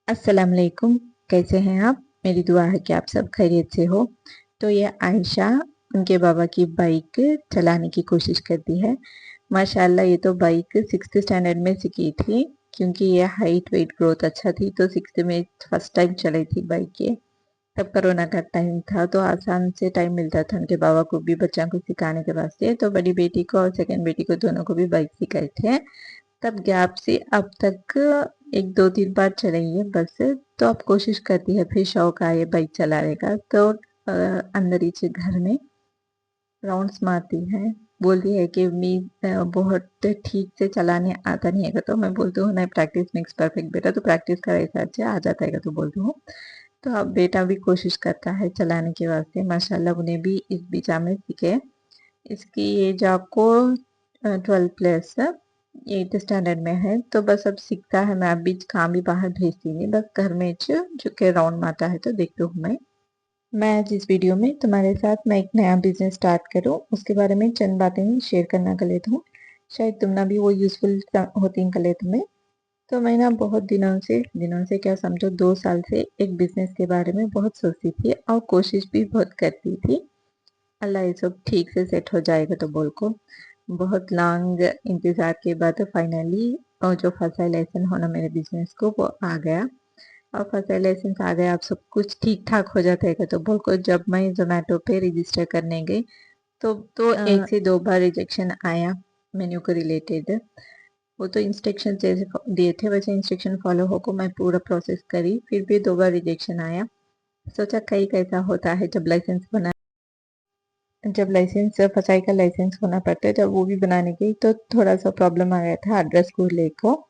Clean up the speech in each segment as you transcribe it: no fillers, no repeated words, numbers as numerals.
अस्सलाम वालेकुम। कैसे हैं आप? मेरी दुआ है कि आप सब खैरियत से हो। तो ये आयशा उनके बाबा की बाइक चलाने की कोशिश करती है। माशाल्लाह ये तो बाइक 6th स्टैंडर्ड में सीखी थी, क्योंकि ये हाइट वेट ग्रोथ अच्छा थी तो 6th में फर्स्ट टाइम चलाई थी बाइक ये। तब कोरोना का टाइम था तो आसान से टाइम मिलता था उनके बाबा को भी बच्चों को सिखाने के वास्ते। तो बड़ी बेटी को और सेकंड बेटी को दोनों को भी बाइक सिखाए थे। तब गैप से अब तक 1 2 3 बार चलाई है बस। तो अब कोशिश करती है, फिर शौक आए बाइक चलाने का तो अंदर ही से घर में राउंड्स मारती है। बोलती है कि बहुत ठीक से चलाने आता नहीं है, तो मैं बोलती हूँ नहीं, प्रैक्टिस मेक्स परफेक्ट बेटा, तो प्रैक्टिस करे हिसाब से आ जाता है तो बोलती हूँ। तो अब बेटा भी कोशिश करता है चलाने के वास्ते। माशाल्लाह उन्हें भी इस बीचा में सीखे। इसकी एज आपको 12+ 8th स्टैंडर्ड में है तो बस अब सीखता है। मैं अभी कहाँ भी बाहर भेजती नहीं, बस घर में जो के राउंड मारता है तो देखती हूँ मैं आज इस वीडियो में तुम्हारे साथ मैं एक नया बिजनेस स्टार्ट करूँ उसके बारे में चंद बातें शेयर करना कर लेती हूँ। शायद तुम ना भी वो यूजफुल होती कर ले तुम्हें। तो मैं ना बहुत दिनों से क्या समझो 2 साल से एक बिजनेस के बारे में बहुत सोचती थी और कोशिश भी बहुत करती थी। अल्लाह ये सब ठीक से सेट हो जाएगा तो बोल को बहुत लॉन्ग इंतज़ार के बाद फाइनली और जो फर्स्ट लाइसेंस होना मेरे बिजनेस को वो आ गया। और फर्स्ट लाइसेंस आ गया, अब सब कुछ ठीक ठाक हो जाता है तो बोल को जब मैं जोमेटो पे रजिस्टर करने गई तो 1 से 2 बार रिजेक्शन आया मेन्यू को रिलेटेड। वो तो इंस्ट्रक्शन जैसे दिए थे वैसे इंस्ट्रक्शन फॉलो होकर मैं पूरा प्रोसेस करी, फिर भी 2 बार रिजेक्शन आया। सोचा कई कैसा होता है जब लाइसेंस फसाई का लाइसेंस होना पड़ता है, जब वो भी बनाने गई तो थोड़ा सा प्रॉब्लम आ गया था एड्रेस को लेकर।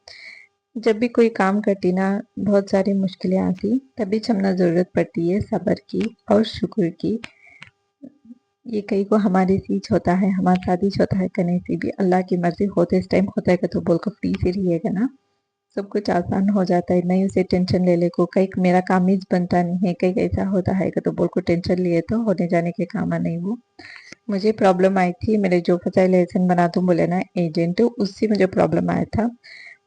जब भी कोई काम करती ना बहुत सारी मुश्किलें आती, तभी समझना ज़रूरत पड़ती है सब्र की और शुक्र की। ये कई को हमारे सीच होता है, हमारे साथ ही होता है कहीं से भी अल्लाह की मर्जी होते इस टाइम होता है तो बोल कर फ्री से रहिएगा ना, सब कुछ आसान हो जाता है। नहीं उसे टेंशन ले ले को कई मेरा काम ही बनता नहीं है, कई ऐसा होता है तो बोल को टेंशन लिए तो होने जाने के काम नहीं वो। मुझे प्रॉब्लम आई थी मेरे जो फसाई लाइसेंस बना तुम बोले ना एजेंट, उससे मुझे प्रॉब्लम आया था।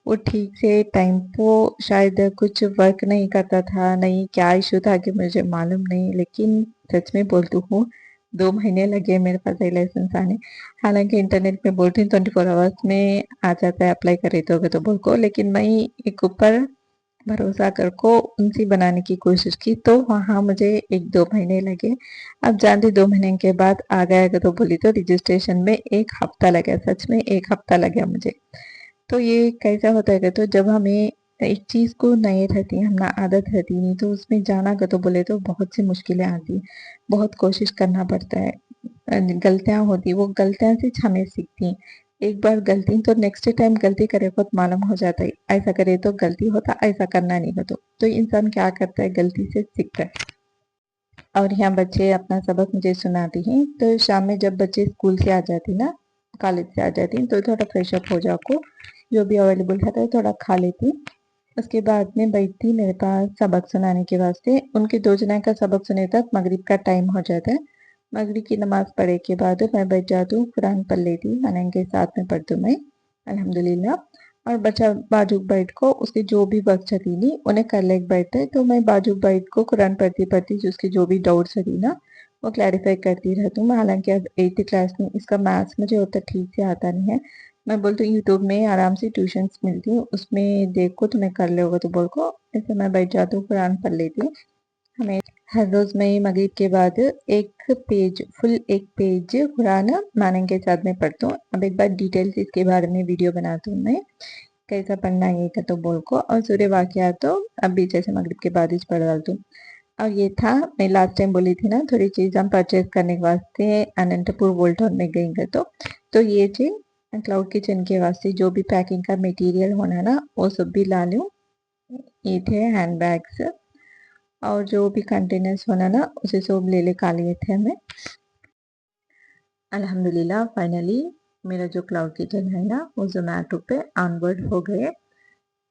वो ठीक से टाइम को शायद कुछ वर्क नहीं करता था, नहीं क्या इशू था कि मुझे मालूम नहीं, लेकिन सच में बोलती हूँ 2 महीने लगे मेरे पास ये लाइसेंस आने। हालांकि इंटरनेट में बोलती हूँ 24 आवर्स में आ जाता है, अप्लाई करे तो बोल को, लेकिन मैं एक ऊपर भरोसा कर को उनसे बनाने की कोशिश की तो वहाँ मुझे 1 2 महीने लगे। अब जानती 2 महीने के बाद आ गया तो बोली तो रजिस्ट्रेशन में 1 हफ्ता लगा, सच में 1 हफ्ता लगा मुझे। तो ये कैसा होता है तो जब हमें एक चीज़ को नए रहती है, हम ना आदत रहती नहीं तो उसमें जाना का तो बोले तो बहुत सी मुश्किलें आती, बहुत कोशिश करना पड़ता है। गलतियाँ होती, वो गलतियाँ से हमें सीखती। एक बार गलती तो नेक्स्ट टाइम गलती करे बहुत मालूम हो जाता है, ऐसा करे तो गलती होता, ऐसा करना नहीं हो तो इंसान क्या करता है गलती से सीखता है। और यहाँ बच्चे अपना सबक मुझे सुनाती हैं तो शाम में जब बच्चे स्कूल से आ जाती ना, कॉलेज से आ जाती तो थोड़ा फ्रेश अप हो जाओ को जो भी अवेलेबल था तो थोड़ा खा लेती। उसके बाद में बैठती मेरे पास सबक सुनाने के वास्ते। उनके 2 जना का सबक सुने तक मगरिब का टाइम हो जाता है। मगरिब की नमाज पढ़े के बाद मैं बैठ जाती हूँ, कुरान पढ़ लेती, मैंने के साथ में पढ़ती हूँ मैं अल्हम्दुलिल्लाह। और बच्चा बाजू बैठ को उसके जो भी वर्क थी नी उन्हें कर ले बैठते तो मैं बाजू बैठ को कुरान पढ़ती पढ़ती जो उसकी जो भी डाउट्स थी ना वो क्लैरिफाई करती रहती हूँ। मैं हालांकि अब 8th क्लास में इसका मैथ्स मुझे उतना ठीक से आता नहीं है। मैं बोलती हूँ यूट्यूब में आराम से ट्यूशन्स मिलती हूँ, उसमें देखो तुम्हें कर लोगे तो बोल को ऐसे मैं बैठ जाती हूँ कुरान पढ़ लेती हूँ। हमें हर रोज मैं मगरिब के बाद एक पेज कुरान मानने के साथ में पढ़ती हूँ। अब एक बार डिटेल्स इसके बारे में वीडियो बनाती हूँ मैं कैसा पढ़ना है ये का तो बोल को, और सूर्य वाकया तो अभी जैसे मगरिब के बाद ही पढ़ डालती हूँ। और ये था मैं लास्ट टाइम बोली थी ना थोड़ी चीज़ हम परचेज करने के वास्ते अनंतपुर वोल्टन में गई तो ये चीज क्लाउड किचन के वास्ते जो भी पैकिंग का मटेरियल होना ना वो सब भी ला लूँ। ये थे हैंड बैग्स और जो भी कंटेनर्स होना ना उसे सब ले खा लिए थे हमें। अल्हम्दुलिल्लाह फाइनली मेरा जो क्लाउड किचन है ना वो जोमेटो पे ऑनबोर्ड हो गए।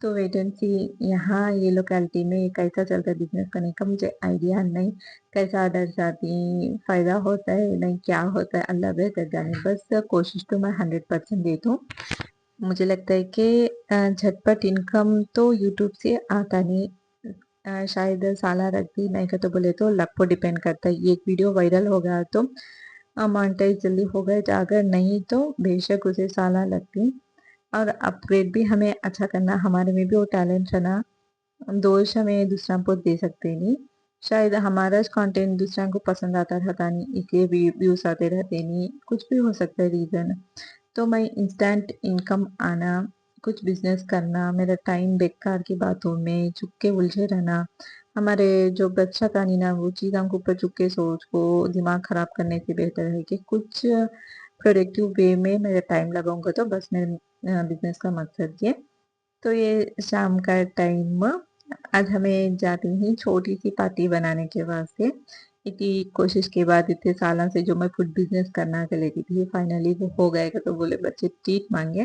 तो वेट एंड सी यहाँ ये लोकेलिटी में कैसा चलता है बिजनेस करने का मुझे आइडिया नहीं, कैसा ऑर्डर आती, फ़ायदा होता है नहीं क्या होता है अल्लाह बेहतर जाने। बस कोशिश तो मैं 100% देती हूँ। मुझे लगता है कि झटपट इनकम तो यूट्यूब से आता नहीं, शायद साला रख दी, नहीं का तो बोले तो लक पर डिपेंड करता है। ये एक वीडियो वायरल हो गया तो मोनेटाइज जल्दी हो गए, अगर नहीं तो बेशक उसे साला लगती। और अपग्रेड भी हमें अच्छा करना, हमारे में भी वो टैलेंट रहना, दोष हमें दूसरा को दे सकते नहीं। शायद हमारा कंटेंट दूसरा को पसंद आता रहता नहीं, इसलिए व्यूज आते रहते नहीं, कुछ भी हो सकता है रीजन। तो मैं इंस्टेंट इनकम आना, कुछ बिजनेस करना, मेरा टाइम बेकार की बातों में चुप के उलझे रहना, हमारे जो बच्चा था नहीं ना वो चीज़ हमको ऊपर चुप के सोच को दिमाग खराब करने से बेहतर है कि कुछ प्रोडक्टिव वे में मेरा टाइम लगाऊंगा। तो बस मेरे बिजनेस का मकसद ये। तो ये शाम का टाइम आज हमें जाती ही छोटी सी पार्टी बनाने के वास्ते। इतनी कोशिश के बाद इतने सालों से जो मैं फूड बिजनेस करना के लेती थी, फाइनली वो हो गएगा। तो बोले बच्चे ट्रीट मांगे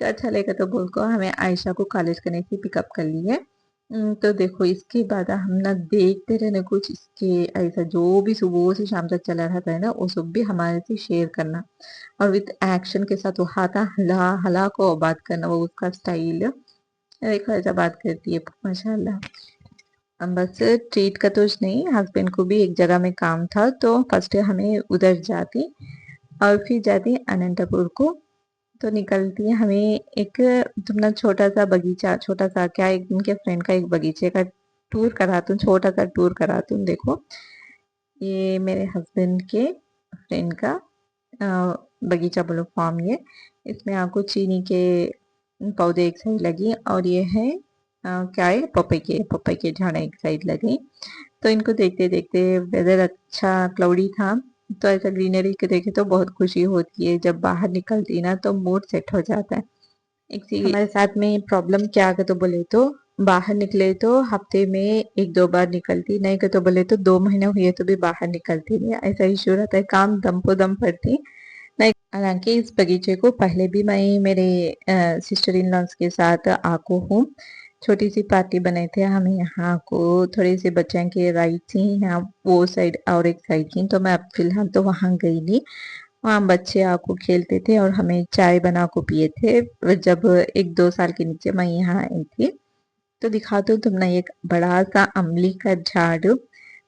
तो अच्छा लगेगा, तो बोल को हमें आयशा को कॉलेज करने से पिकअप कर लिए। तो देखो इसके बाद हम ना देखते रहे ना कुछ इसके, ऐसा जो भी सुबह से शाम तक चला रहता है ना वो सब भी हमारे से शेयर करना, और विद एक्शन के साथ वो हाथा हला हला को बात करना, वो उसका स्टाइल देखो ऐसा बात करती है माशाल्लाह। हम बस ट्रीट का तो नहीं, हस्बैंड को भी एक जगह में काम था तो फर्स्ट हमें उधर जाती और फिर जाती अनंतपुर को। तो निकलती है हमें एक तुमने छोटा सा बगीचा, छोटा सा क्या, एक दिन के फ्रेंड का एक बगीचे का टूर कराती हूँ, छोटा सा टूर कराती हूँ। देखो ये मेरे हस्बैंड के फ्रेंड का बगीचा बोलो फार्म, ये इसमें आपको चीनी के पौधे एक साइड लगी, और ये है क्या है, पपई के झाड़ एक साइड लगे। तो इनको देखते देखते वेदर अच्छा क्लाउडी था, तो ऐसा ग्रीनरी के देखे तो बहुत खुशी होती है। जब बाहर निकलती ना तो मूड सेट हो जाता है। एक चीज हमारे साथ में प्रॉब्लम क्या है तो बोले तो बाहर निकले तो हफ्ते में एक दो बार निकलती, नहीं तो बोले तो 2 महीने हुए तो भी बाहर निकलती नहीं, ऐसा इशू रहता है, काम दम पे दम पड़ती नहीं। हालांकि इस बगीचे को पहले भी मैं मेरे सिस्टर इन लॉज के साथ आको हूँ, छोटी सी पार्टी बनाए थे हमें यहाँ को, थोड़े से बच्चों के राइड थी यहाँ वो साइड और एक साइड की, तो मैं अब फिलहाल तो वहां गई नहीं। वहाँ बच्चे आको खेलते थे और हमें चाय बना को पिए थे जब 1-2 साल के नीचे मैं यहाँ आई थी। तो दिखाती हूँ तुमने एक बड़ा सा अमली का झाड़।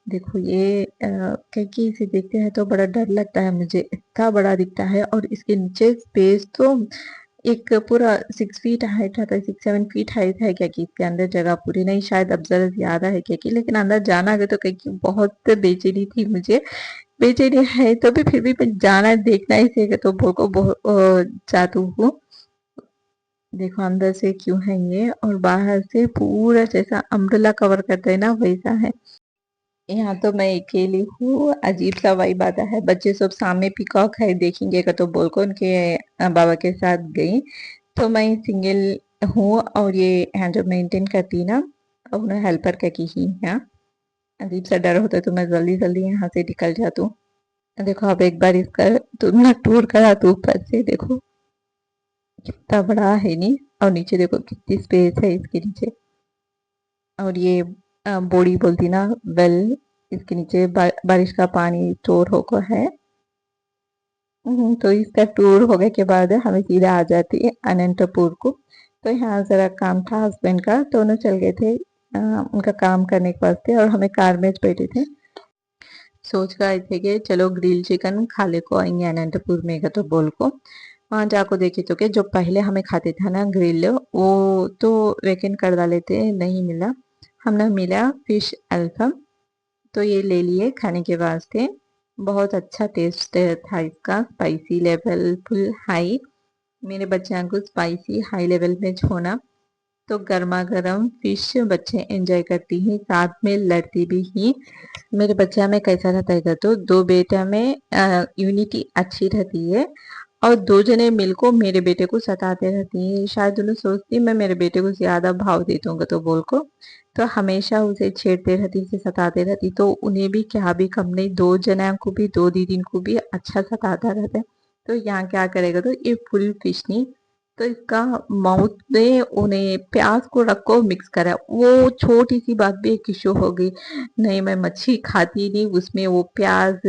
देखो ये क्योंकि इसे देखते हैं तो बड़ा डर लगता है मुझे, इतना बड़ा दिखता है, और इसके नीचे स्पेस तो एक पूरा 6 फीट हाइट रहता है, 6-7 फीट हाइट है क्या कि इसके अंदर जगह पूरी नहीं, शायद अब जरा ज्यादा है क्या कि, लेकिन अंदर जाना है तो कहीं बहुत बेचैनी थी मुझे, बेचैनी है तो भी फिर भी मैं जाना देखना ही से तो को बहुत चाहती हूँ। देखो अंदर से क्यों है ये, और बाहर से पूरा जैसा अम्ब्रेला कवर करते हैं ना वैसा है। यहाँ तो मैं अकेली हूँ, अजीब सा वाइब आता है। बच्चे सब सामने पिकॉक है देखेंगे का तो बोल को उनके बाबा के साथ गई, तो मैं सिंगल हूँ, और ये यहाँ जो मेंटेन करती ना उन्हें हेल्पर का की ही यहाँ अजीब सा डर होता है, तो मैं जल्दी जल्दी यहाँ से निकल जाती हूँ। देखो अब एक बार इसका तुम ना टूर करा तो ऊपर से देखो कितना बड़ा है नहीं, और नीचे देखो कितनी स्पेस है इसके नीचे। और ये बोड़ी बोलती ना वेल, इसके नीचे बारिश का पानी स्टोर होकर है। तो इसका टूर होने के बाद हमें सीधा आ जाती है अनंतपुर को। तो यहाँ जरा काम था हस्बैंड का, तो उन्हें चल गए थे उनका काम करने के वास्ते, और हमें कार में बैठे थे। सोच कर आए थे कि चलो ग्रिल चिकन खा ले को आएंगे अनंतपुर में का तो बोल को, वहां जाको देखे तो के जो पहले हमें खाते था ना ग्रिल वो तो वेकेंट कर डाले थे, नहीं मिला। हमने मिला फिश अल्फा, तो ये ले लिए खाने के वास्ते। बहुत अच्छा टेस्ट था इसका, स्पाइसी लेवल फुल हाई, मेरे बच्चों को स्पाइसी हाई लेवल में छोना। तो गर्मा गर्म फिश बच्चे एंजॉय करती ही, साथ में लड़ती भी ही। मेरे बच्चा में कैसा रहता है तो दो बेटा में यूनिटी अच्छी रहती है, और दो जने मिलको मेरे बेटे को सताते रहती है, शायद उन्हें सोचती मैं मेरे बेटे को ज्यादा भाव दे दूंगा तो बोल को, तो हमेशा उसे छेड़ते रहती, उसे सताते रहती। तो उन्हें भी क्या भी कम नहीं, दो जना को भी, दो दीदी को भी अच्छा सताता रहता है। तो यहाँ क्या करेगा तो ये फुल फिश नहीं, तो इसका माउथ में उन्हें प्याज को रखो मिक्स करा, वो छोटी सी बात भी एक इशू हो गई। नहीं मैं मच्छी खाती नहीं, उसमें वो प्याज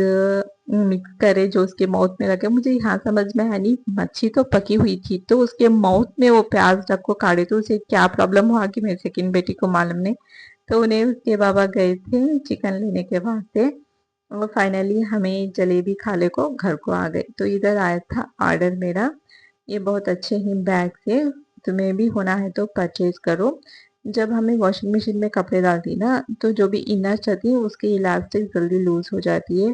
मिक्स करे जो उसके माउथ में रखे, मुझे यहाँ समझ में आया नहीं, मच्छी तो पकी हुई थी तो उसके माउथ में वो प्याज रखो काटे, तो उसे क्या प्रॉब्लम हुआ कि मेरी सेकंड बेटी को मालूम नहीं। तो उन्हें उसके बाबा गए थे चिकन लेने के वास्ते और फाइनली हमें जलेबी खाले को घर को आ गए। तो इधर आया था ऑर्डर मेरा। ये बहुत अच्छे ही बैग से, तुम्हें भी होना है तो परचेज करो। जब हमें वॉशिंग मशीन में कपड़े डालती ना तो जो भी इनर्स रहती है उसकी इलास्टिक जल्दी लूज हो जाती है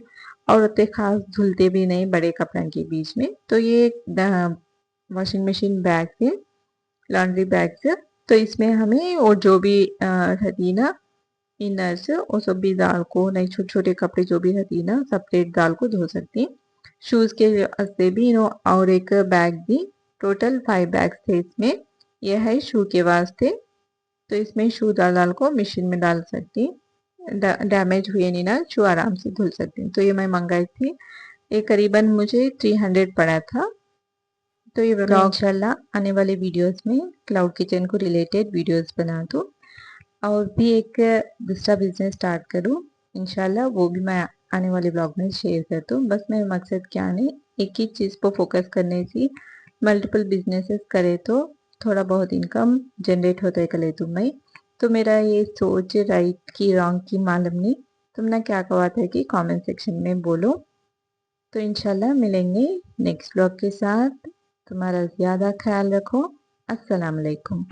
और उतने खास धुलते भी नहीं बड़े कपड़ों के बीच में। तो ये वॉशिंग मशीन बैग से, लॉन्ड्री बैग से, तो इसमें हमें और जो भी रहती ना इनर्स वो सब भी दाल को, नहीं छोटे छोटे कपड़े जो भी रहती ना सेपरेट दाल को धो सकती हैं। शूज के वास्ते भी नो और एक बैग भी, टोटल 5 बैग्स थे इसमें। यह है शू के वास्ते। तो इसमें शू दाल दाल को मशीन में डाल सकती, डैमेज हुए नहीं ना, शू आराम से धुल सकती हूँ। तो ये मैं मंगाई थी, ये करीबन मुझे 300 पड़ा था। तो ये ब्लॉग इंशाल्लाह आने वाले वीडियोस में क्लाउड किचन को रिलेटेड वीडियोस बना दूँ और भी एक दूसरा बिजनेस स्टार्ट करूँ इंशाल्लाह, वो भी मैं आने वाले ब्लॉग में शेयर कर दूँ। बस मेरा मकसद क्या है, एक ही चीज़ पर फोकस करने से मल्टीपल बिजनेसेस करे तो थोड़ा बहुत इनकम जनरेट होता है कले तुम में। तो मेरा ये सोच राइट की रॉन्ग की मालूम नहीं, तुमने क्या कहा था कि कमेंट सेक्शन में बोलो। तो इंशाल्लाह मिलेंगे नेक्स्ट ब्लॉग के साथ। तुम्हारा ज़्यादा ख्याल रखो। अस्सलाम वालेकुम।